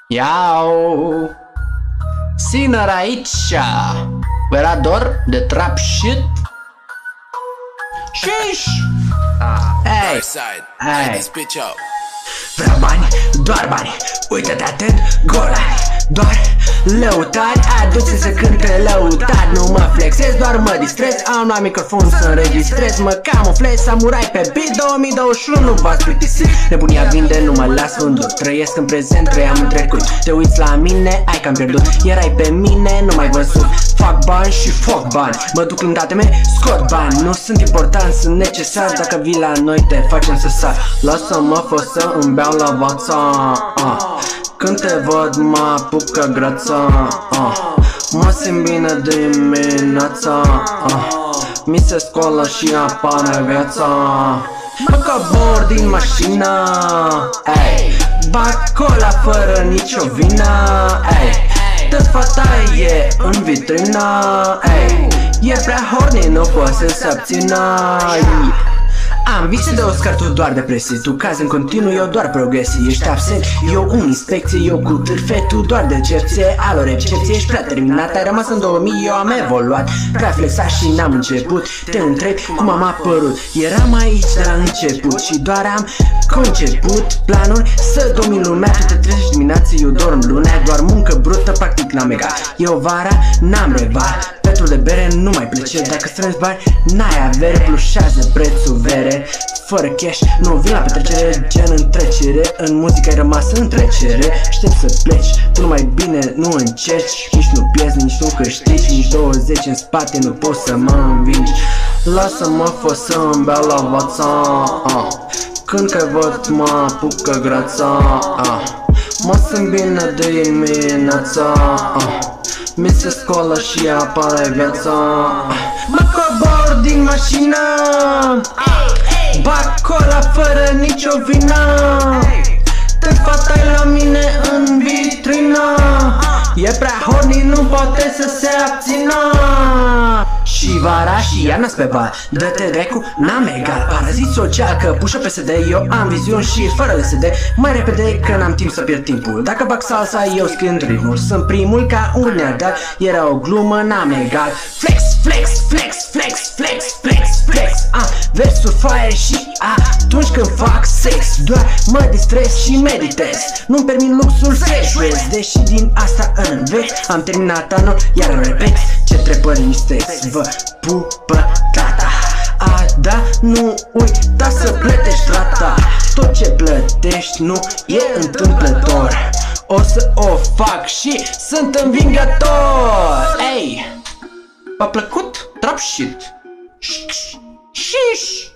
Iau Sinner aici. Era dor de trap shit. Sheesh. Hey, hey. Vreau bani, doar bani. Uită-te atent, golani. Doar lăutari, aduce să cânte lăutari. Nu mă flexez, doar mă distrez. Am la microfon să înregistrez. Mă camuflez, samurai pe beat. 2021 nu v-ați plictisit. Nebunia vinde, nu mă las vândut. Trăiesc în prezent, trăiam în trecut. Te uiți la mine, ai cam pierdut. Erai pe mine, nu m-ai văzut. Fac bani și foc bani. Mă duc în datele mele, scot bani. Nu sunt importanți, sunt necesari. Dacă vii la noi, te facem să sar. Lasă-mă fă să îmi beau la vața. Când te văd mă apucă grața. Mă simt bine dimineața. Mi se scoală și apare viața. Mă cobor din mașină. Bag cola fără nicio vină. Tot fata e în vitrină. E prea horny, nu poate să abțină. Am vise de Oscar, tu doar depresie. Tu cazi în continuu, eu doar progresie. Ești absent, eu în inspecție. Eu cu târfe, tu doar decepție. Alo recepție, ești prea terminat. Ai rămas în 2000, eu am evoluat. Prea flexat și n-am început. Te întrebi cum am apărut. Eram aici de la început și doar am conceput planuri să domini lumea. Tu te trezești dimineața, eu dorm lunea. Doar muncă brută, practic n-am egat. Eu vara, n-am revar. Petru de bere, nu mai plece. Dacă strângi bani, n-ai avere. Plușează prețul vere. Fără cash, nu vin la petrecere. Gen în trecere, în muzică ai rămas în trecere. Aștept să pleci, tu numai bine nu încerci. Nici nu pierzi, nici nu câștigi. Nici 20 în spate nu poți să mă învingi. Lasă-mă fă să îmi beau la vața. Când că văd mă apucă grața. Mă simt bine dimineața. Mi se scoală și apare viața. Mă cobor din mașină. Bag cola fără nicio vină. Te fatai la mine în vitrină. E prea horny, nu poate să se abțină. Și vara și iarna pe bar. Dă-te dracu, n-am egal. Parazit social, că pușă PSD. Eu am viziuni și fără LSD. Mai repede că n-am timp să pierd timpul. Dacă bag salsa, eu scrind ritmul. Sunt primul ca un neagal. Era o glumă, n-am egal. Flex, flex, flex, flex, flex, flex, flex. Versuri foaie și atunci când fac sex. Doar mă distrez și meditez. Nu-mi permit luxul fresh. Deși din asta înveți. Am terminat anul, iar repet. Ce trebări mistex. Vă pupă tata. Da, nu uita să plătești rata. Tot ce plătești nu e întâmplător. O să o fac și sunt învingător. Ei, v-a plăcut? Trap shit. Shish.